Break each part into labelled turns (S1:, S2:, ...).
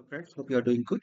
S1: Friends, hope you are doing good.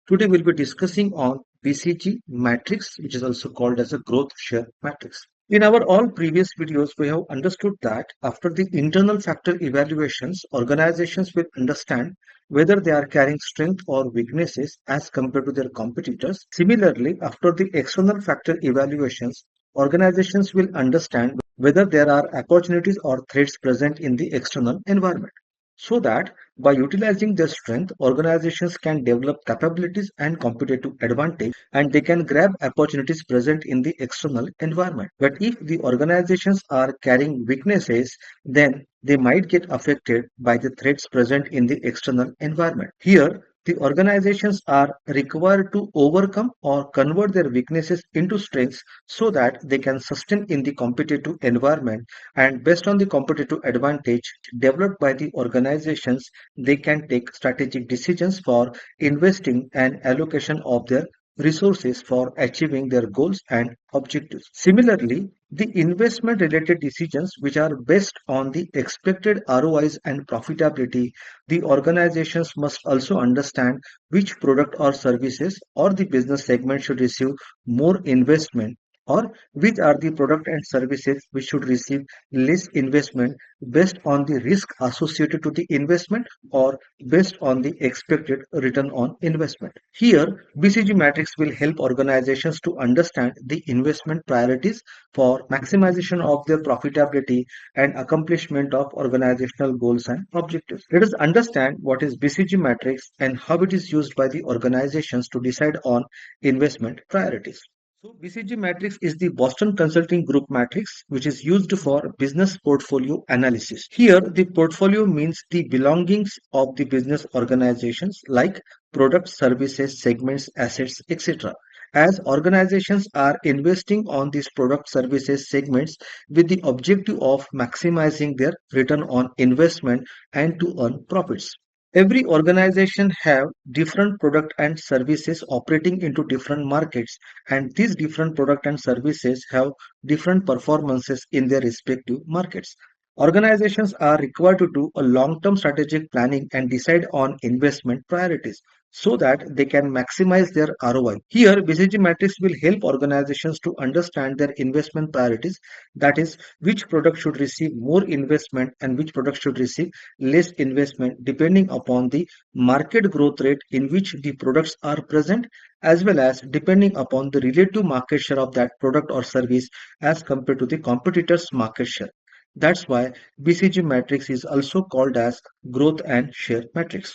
S1: Today we'll be discussing on BCG Matrix, which is also called as a growth share matrix. In our all previous videos, we have understood that after the internal factor evaluations, organizations will understand whether they are carrying strength or weaknesses as compared to their competitors. Similarly, after the external factor evaluations, organizations will understand whether there are opportunities or threats present in the external environment. So that by utilizing their strength, organizations can develop capabilities and competitive advantage and they can grab opportunities present in the external environment. But if the organizations are carrying weaknesses, then they might get affected by the threats present in the external environment. Here, the organizations are required to overcome or convert their weaknesses into strengths so that they can sustain in the competitive environment, and based on the competitive advantage developed by the organizations, they can take strategic decisions for investing and allocation of their resources for achieving their goals and objectives. Similarly, the investment related decisions which are based on the expected ROIs and profitability, the organizations must also understand which product or services or the business segment should receive more investment, or which are the product and services which should receive less investment based on the risk associated to the investment or based on the expected return on investment. Here, BCG Matrix will help organizations to understand the investment priorities for maximization of their profitability and accomplishment of organizational goals and objectives. Let us understand what is BCG Matrix and how it is used by the organizations to decide on investment priorities. So BCG Matrix is the Boston Consulting Group matrix which is used for business portfolio analysis. Here the portfolio means the belongings of the business organizations like products, services, segments, assets, etc. As organizations are investing on these product services segments with the objective of maximizing their return on investment and to earn profits. Every organization have different product and services operating into different markets, and these different product and services have different performances in their respective markets. Organizations are required to do a long-term strategic planning and decide on investment priorities so that they can maximize their ROI. Here, BCG Matrix will help organizations to understand their investment priorities, that is, which product should receive more investment and which product should receive less investment depending upon the market growth rate in which the products are present, as well as depending upon the relative market share of that product or service as compared to the competitor's market share. That's why BCG matrix is also called as growth and share matrix.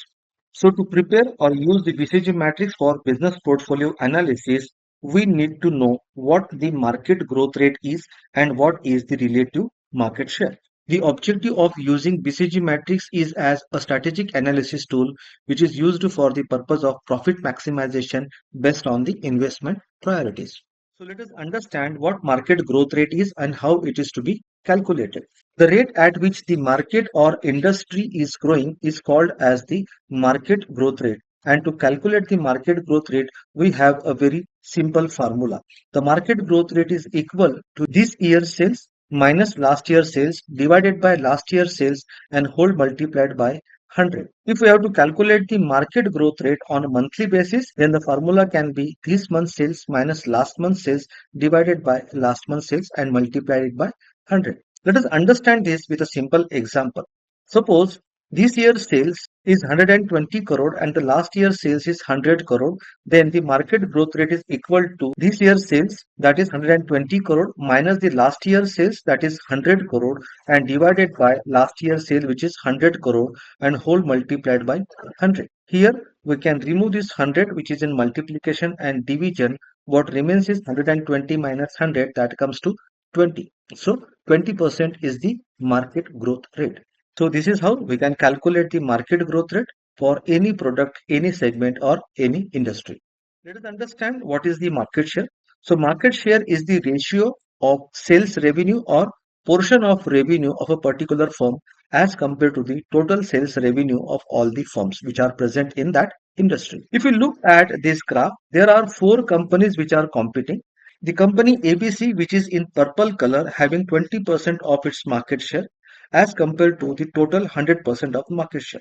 S1: So to prepare or use the BCG matrix for business portfolio analysis, we need to know what the market growth rate is and what is the relative market share. The objective of using BCG matrix is as a strategic analysis tool which is used for the purpose of profit maximization based on the investment priorities. So let us understand what market growth rate is and how it is to be calculated. The rate at which the market or industry is growing is called as the market growth rate. And to calculate the market growth rate, we have a very simple formula. The market growth rate is equal to this year's sales minus last year's sales divided by last year's sales and whole multiplied by 100. If we have to calculate the market growth rate on a monthly basis, then the formula can be this month's sales minus last month's sales divided by last month's sales and multiplied by 100. Let us understand this with a simple example. Suppose this year's sales is 120 crore and the last year's sales is 100 crore, then the market growth rate is equal to this year's sales, that is 120 crore, minus the last year's sales, that is 100 crore, and divided by last year's sale, which is 100 crore, and whole multiplied by 100. Here we can remove this 100 which is in multiplication and division. What remains is 120 minus 100, that comes to 20. So 20% is the market growth rate. So this is how we can calculate the market growth rate for any product, any segment or any industry. Let us understand what is the market share. So market share is the ratio of sales revenue or portion of revenue of a particular firm as compared to the total sales revenue of all the firms which are present in that industry. If you look at this graph, there are 4 companies which are competing. The company ABC, which is in purple color, having 20% of its market share as compared to the total 100% of market share.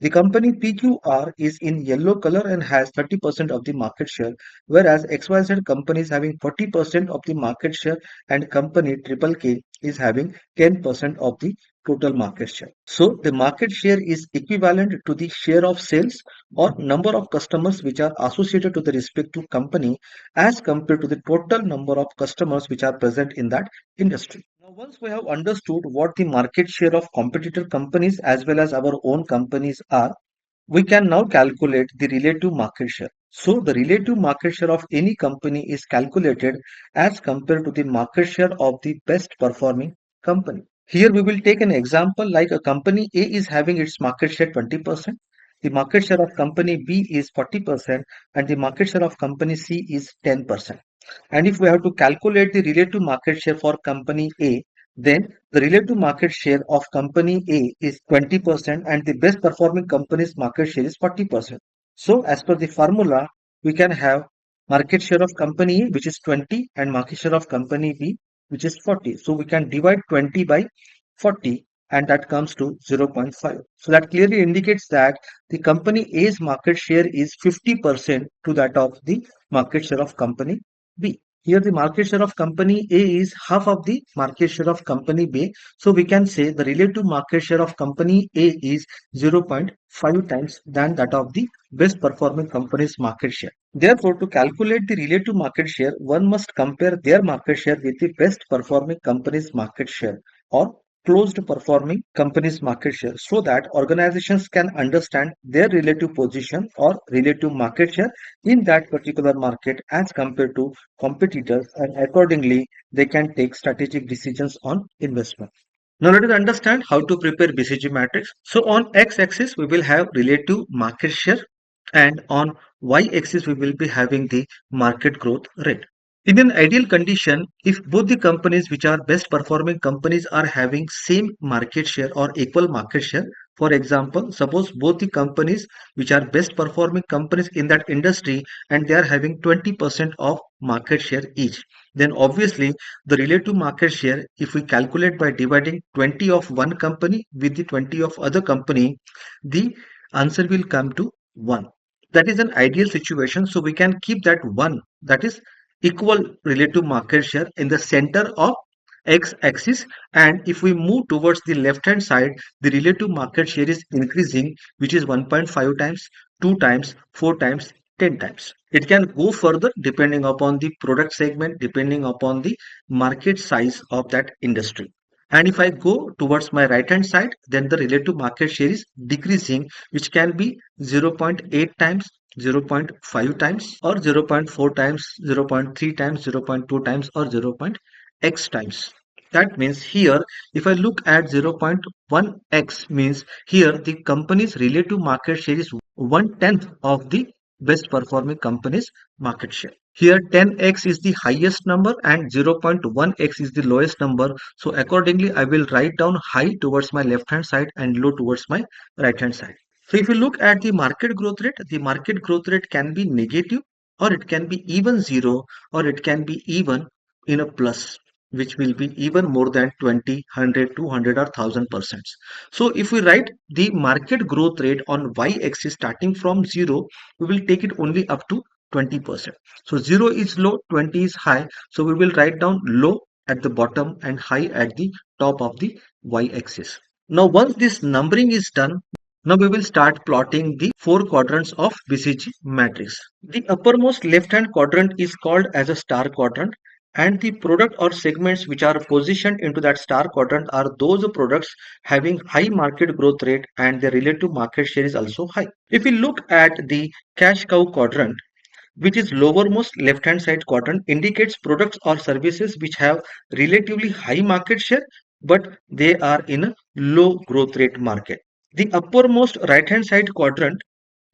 S1: The company PQR is in yellow color and has 30% of the market share, whereas XYZ company is having 40% of the market share and company Triple K is having 10% of the total market share. So the market share is equivalent to the share of sales or number of customers which are associated to the respective company as compared to the total number of customers which are present in that industry. Now, once we have understood what the market share of competitor companies as well as our own companies are, we can now calculate the relative market share. So, the relative market share of any company is calculated as compared to the market share of the best performing company. Here, we will take an example like a company A is having its market share 20%, the market share of company B is 40%, and the market share of company C is 10%. And if we have to calculate the relative market share for company A, then the relative market share of company A is 20% and the best performing company's market share is 40%. So as per the formula, we can have market share of company A which is 20 and market share of company B which is 40. So we can divide 20 by 40 and that comes to 0.5. So that clearly indicates that the company A's market share is 50% to that of the market share of company B. Here the market share of company A is half of the market share of company B. So we can say the relative market share of company A is 0.5 times than that of the best performing company's market share. Therefore, to calculate the relative market share, one must compare their market share with the best performing company's market share or closed performing company's market share so that organizations can understand their relative position or relative market share in that particular market as compared to competitors, and accordingly they can take strategic decisions on investment. Now let us understand how to prepare BCG matrix. So on x-axis we will have relative market share and on y-axis we will be having the market growth rate. In an ideal condition, if both the companies which are best performing companies are having same market share or equal market share, for example, suppose both the companies which are best performing companies in that industry and they are having 20% of market share each, then obviously the relative market share, if we calculate by dividing 20 of one company with the 20 of other company, the answer will come to 1. That is an ideal situation. So we can keep that 1, that is equal relative market share in the center of x-axis, and if we move towards the left hand side, the relative market share is increasing, which is 1.5 times, 2 times, 4 times, 10 times. It can go further depending upon the product segment, depending upon the market size of that industry. And if I go towards my right hand side, then the relative market share is decreasing, which can be 0.8 times, 0.5 times, or 0.4 times, 0.3 times, 0.2 times, or 0.x times. That means here, if I look at 0.1x, means here the company's relative market share is 1/10 of the best performing company's market share. Here 10x is the highest number and 0.1x is the lowest number. So accordingly, I will write down high towards my left hand side and low towards my right hand side. So if you look at the market growth rate can be negative or it can be even zero or it can be even in a plus, which will be even more than 20, 100, 200 or 1000%. So if we write the market growth rate on y-axis starting from 0, we will take it only up to 20%. So 0 is low, 20 is high. So we will write down low at the bottom and high at the top of the y-axis. Now once this numbering is done, now we will start plotting the 4 quadrants of BCG matrix. The uppermost left hand quadrant is called as a star quadrant, and the product or segments which are positioned into that star quadrant are those products having high market growth rate and their relative market share is also high. If we look at the cash cow quadrant, which is lowermost left hand side quadrant, indicates products or services which have relatively high market share but they are in a low growth rate market. The uppermost right hand side quadrant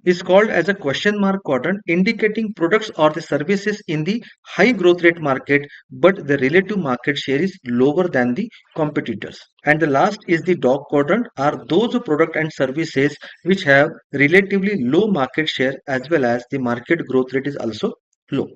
S1: is called as a question mark quadrant, indicating products or the services in the high growth rate market but the relative market share is lower than the competitors. And the last is the dog quadrant, are those product and services which have relatively low market share as well as the market growth rate is also low.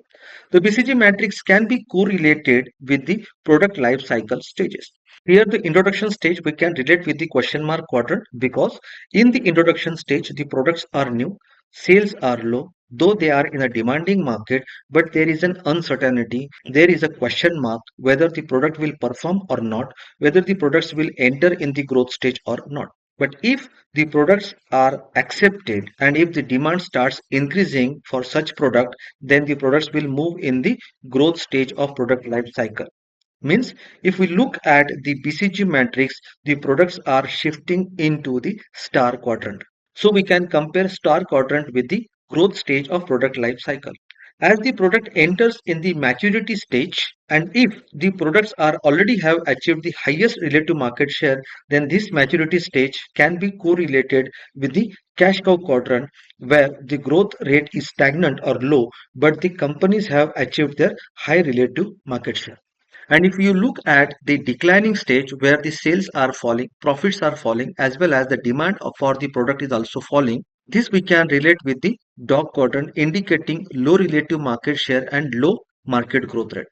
S1: The BCG matrix can be correlated with the product life cycle stages. Here, the introduction stage we can relate with the question mark quadrant because in the introduction stage, the products are new, sales are low, though they are in a demanding market, but there is an uncertainty. There is a question mark whether the product will perform or not, whether the products will enter in the growth stage or not. But if the products are accepted and if the demand starts increasing for such product, then the products will move in the growth stage of product life cycle. Means if we look at the BCG matrix, the products are shifting into the star quadrant. So we can compare star quadrant with the growth stage of product life cycle. As the product enters in the maturity stage, and if the products are already have achieved the highest relative market share, then this maturity stage can be correlated with the cash cow quadrant, where the growth rate is stagnant or low, but the companies have achieved their high relative market share. And if you look at the declining stage where the sales are falling, profits are falling, as well as the demand for the product is also falling, this we can relate with the dog quadrant indicating low relative market share and low market growth rate.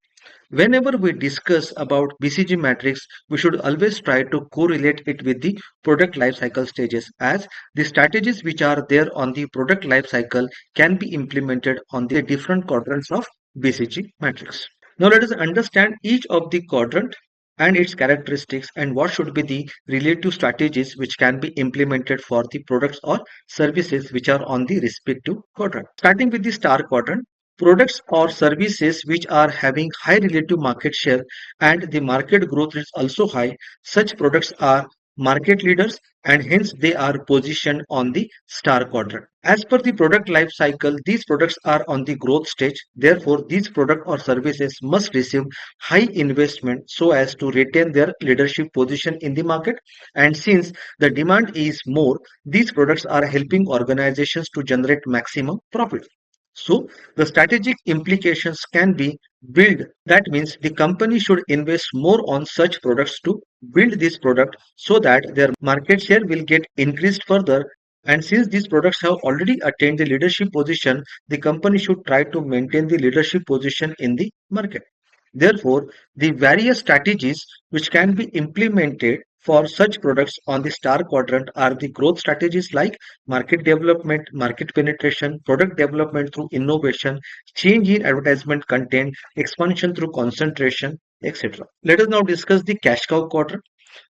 S1: Whenever we discuss about BCG matrix, we should always try to correlate it with the product life cycle stages, as the strategies which are there on the product life cycle can be implemented on the different quadrants of BCG matrix. Now let us understand each of the quadrant and its characteristics and what should be the relative strategies which can be implemented for the products or services which are on the respective quadrant. Starting with the star quadrant, products or services which are having high relative market share and the market growth is also high, such products are market leaders and hence they are positioned on the star quadrant. As per the product life cycle, these products are on the growth stage. Therefore, these product or services must receive high investment so as to retain their leadership position in the market. And since the demand is more, these products are helping organizations to generate maximum profit. So the strategic implications can be build. That means the company should invest more on such products to build this product so that their market share will get increased further. And since these products have already attained the leadership position, the company should try to maintain the leadership position in the market. Therefore, the various strategies which can be implemented for such products on the star quadrant are the growth strategies like market development, market penetration, product development through innovation, change in advertisement content, expansion through concentration, etc. Let us now discuss the cash cow quadrant.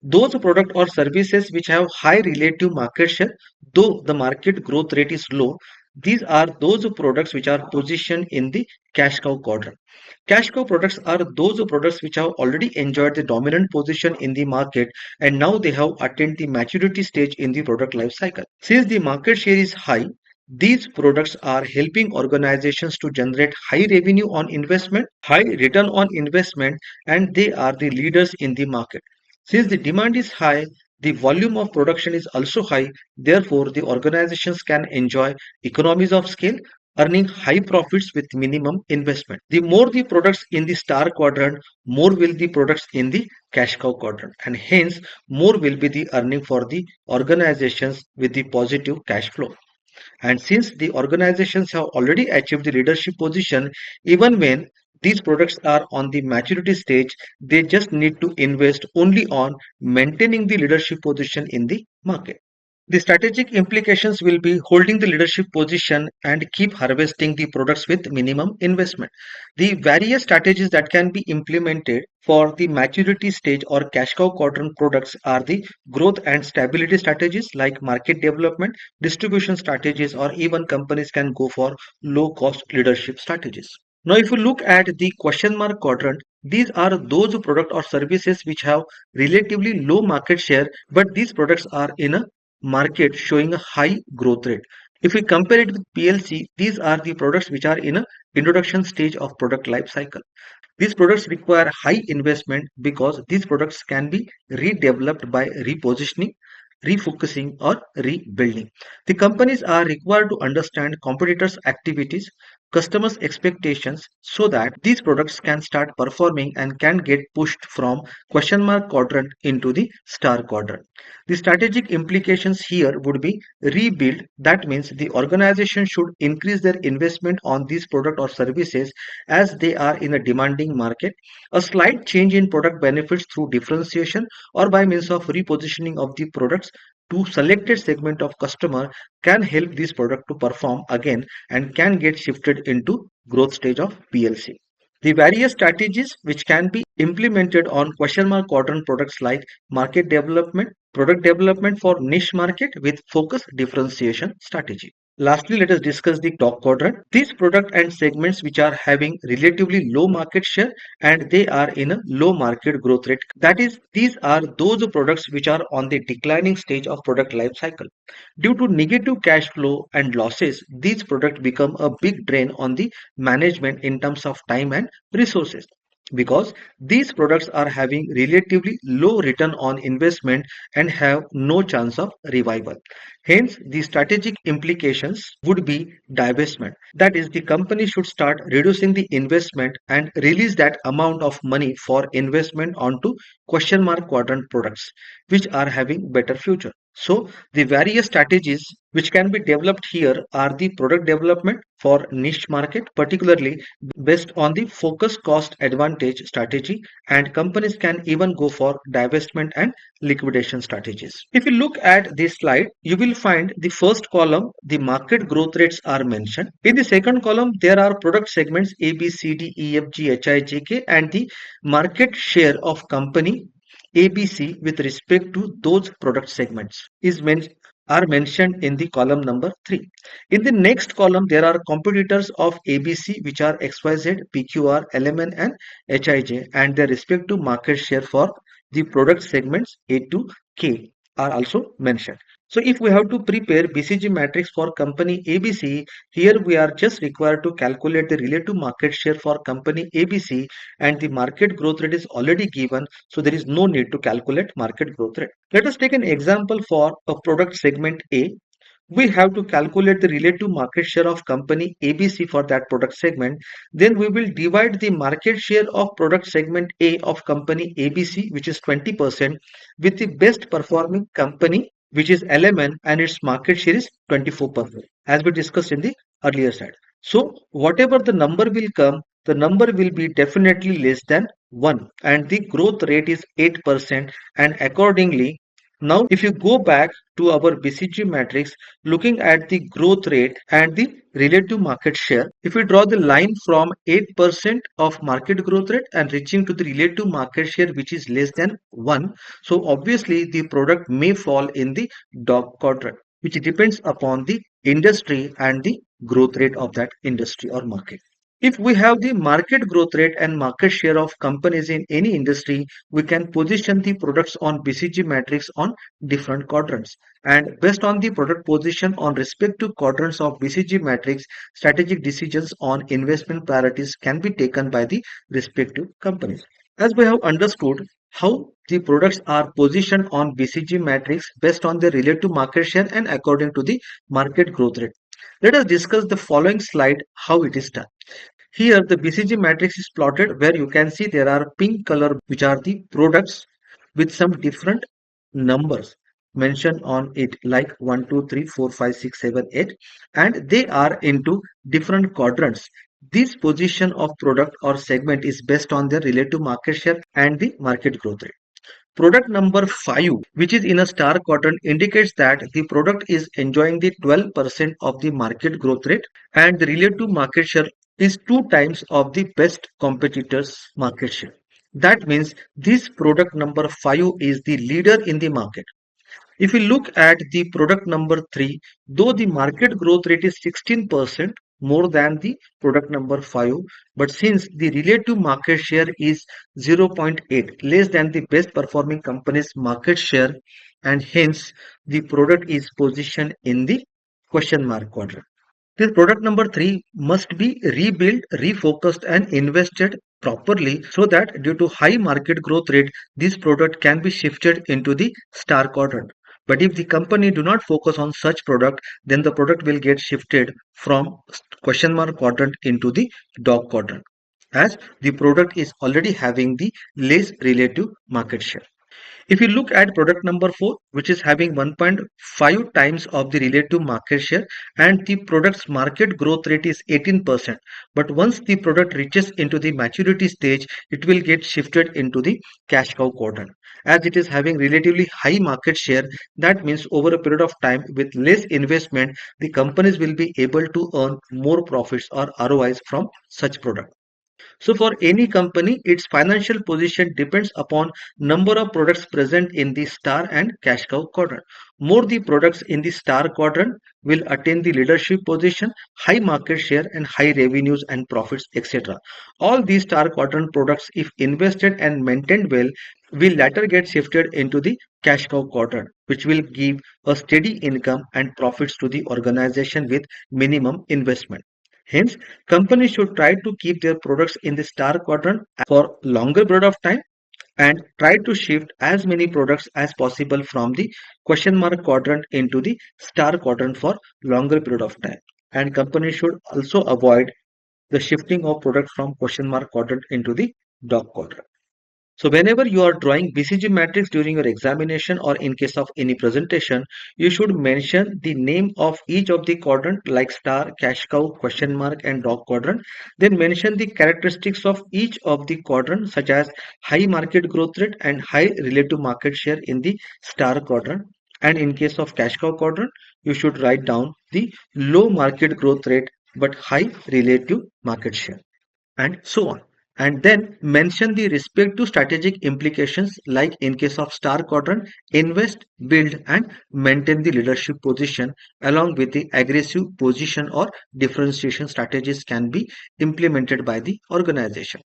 S1: Those products or services which have high relative market share, though the market growth rate is low, these are those products which are positioned in the cash cow quadrant. Cash cow products are those products which have already enjoyed the dominant position in the market and now they have attained the maturity stage in the product life cycle. Since the market share is high, these products are helping organizations to generate high revenue on investment, high return on investment, and they are the leaders in the market. Since the demand is high, the volume of production is also high. Therefore, the organizations can enjoy economies of scale, earning high profits with minimum investment. The more the products in the star quadrant, more will the products in the cash cow quadrant, and hence more will be the earning for the organizations with the positive cash flow. And since the organizations have already achieved the leadership position, even when these products are on the maturity stage, they just need to invest only on maintaining the leadership position in the market. The strategic implications will be holding the leadership position and keep harvesting the products with minimum investment. The various strategies that can be implemented for the maturity stage or cash cow quadrant products are the growth and stability strategies like market development, distribution strategies, or even companies can go for low cost leadership strategies. Now, if you look at the question mark quadrant, these are those product or services which have relatively low market share, but these products are in a market showing a high growth rate. If we compare it with PLC, these are the products which are in a introduction stage of product life cycle. These products require high investment because these products can be redeveloped by repositioning, refocusing, or rebuilding. The companies are required to understand competitors' activities, customers' expectations so that these products can start performing and can get pushed from question mark quadrant into the star quadrant. The strategic implications here would be rebuild. That means the organization should increase their investment on these product or services as they are in a demanding market. A slight change in product benefits through differentiation or by means of repositioning of the products to selected segment of customer can help this product to perform again and can get shifted into growth stage of PLC. The various strategies which can be implemented on question mark quadrant products like market development, product development for niche market with focus differentiation strategy. Lastly, let us discuss the top quadrant. These product and segments which are having relatively low market share and they are in a low market growth rate. That is, these are those products which are on the declining stage of product life cycle. Due to negative cash flow and losses, these products become a big drain on the management in terms of time and resources because these products are having relatively low return on investment and have no chance of revival. Hence, the strategic implications would be divestment. That is, the company should start reducing the investment and release that amount of money for investment onto question mark quadrant products, which are having better future. So, the various strategies which can be developed here are the product development for niche market, particularly based on the focus cost advantage strategy, and companies can even go for divestment and liquidation strategies. If you look at this slide, you will find the first column, the market growth rates are mentioned. In the second column, there are product segments A, B, C, D, E, F, G, H, I, J, K, and the market share of company ABC with respect to those product segments are mentioned in the column number 3. In the next column, there are competitors of ABC which are XYZ, PQR, LMN and HIJ and their respective market share for the product segments A to K are also mentioned. So if we have to prepare BCG matrix for company ABC, here we are just required to calculate the relative market share for company ABC and the market growth rate is already given. So there is no need to calculate market growth rate. Let us take an example for a product segment A. We have to calculate the relative market share of company ABC for that product segment. Then we will divide the market share of product segment A of company ABC, which is 20%, with the best performing company, which is LMN, and its market share is 24%, as we discussed in the earlier slide. So whatever the number will come, the number will be definitely less than 1 and the growth rate is 8%, and accordingly now if you go back to our BCG matrix looking at the growth rate and the relative market share, if we draw the line from 8% of market growth rate and reaching to the relative market share which is less than 1, so obviously the product may fall in the dog quadrant, which depends upon the industry and the growth rate of that industry or market. If we have the market growth rate and market share of companies in any industry, we can position the products on BCG matrix on different quadrants. And based on the product position on respective quadrants of BCG matrix, strategic decisions on investment priorities can be taken by the respective companies. As we have understood how the products are positioned on BCG matrix based on the relative market share and according to the market growth rate. Let us discuss the following slide how it is done. Here the BCG matrix is plotted where you can see there are pink color which are the products with some different numbers mentioned on it like 1, 2, 3, 4, 5, 6, 7, 8 and they are into different quadrants. This position of product or segment is based on their relative market share and the market growth rate. Product number 5, which is in a star quadrant, indicates that the product is enjoying the 12% of the market growth rate and the relative market share is 2 times of the best competitor's market share. That means this product number 5 is the leader in the market. If we look at the product number 3, though the market growth rate is 16% more than the product number 5, but since the relative market share is 0.8 less than the best performing company's market share and hence the product is positioned in the question mark quadrant. This product number 3 must be rebuilt, refocused and invested properly so that due to high market growth rate, this product can be shifted into the star quadrant. But if the company do not focus on such product, then the product will get shifted from question mark quadrant into the dog quadrant, as the product is already having the less relative market share. If you look at product number 4, which is having 1.5 times of the relative market share, and the product's market growth rate is 18%. But once the product reaches into the maturity stage, it will get shifted into the cash cow quadrant. As it is having relatively high market share, that means over a period of time with less investment, the companies will be able to earn more profits or ROIs from such product. So for any company, its financial position depends upon number of products present in the star and cash cow quadrant. More the products in the star quadrant will attain the leadership position, high market share and high revenues and profits, etc. All these star quadrant products, if invested and maintained well, will later get shifted into the cash cow quadrant, which will give a steady income and profits to the organization with minimum investment. Hence, companies should try to keep their products in the star quadrant for longer period of time and try to shift as many products as possible from the question mark quadrant into the star quadrant for longer period of time. And companies should also avoid the shifting of products from question mark quadrant into the dog quadrant. So whenever you are drawing BCG matrix during your examination or in case of any presentation, you should mention the name of each of the quadrant like star, cash cow, question mark and dog quadrant. Then mention the characteristics of each of the quadrant such as high market growth rate and high relative market share in the star quadrant. And in case of cash cow quadrant, you should write down the low market growth rate but high relative market share and so on. And then mention the respective strategic implications like in case of star quadrant, invest, build and maintain the leadership position along with the aggressive position or differentiation strategies can be implemented by the organization.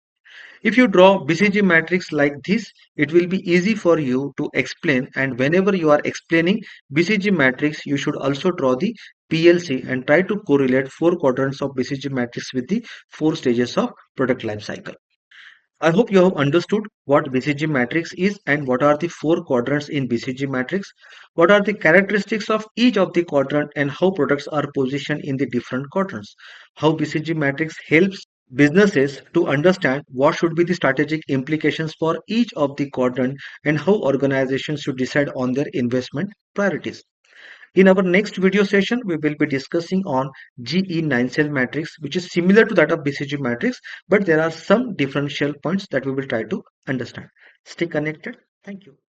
S1: If you draw BCG matrix like this, it will be easy for you to explain, and whenever you are explaining BCG matrix, you should also draw the PLC and try to correlate four quadrants of BCG matrix with the four stages of product life cycle. I hope you have understood what BCG matrix is and what are the four quadrants in BCG matrix, what are the characteristics of each of the quadrant and how products are positioned in the different quadrants, how BCG matrix helps businesses to understand what should be the strategic implications for each of the quadrant and how organizations should decide on their investment priorities. In our next video session, we will be discussing on GE9 Cell Matrix, which is similar to that of BCG Matrix, but there are some differential points that we will try to understand. Stay connected. Thank you.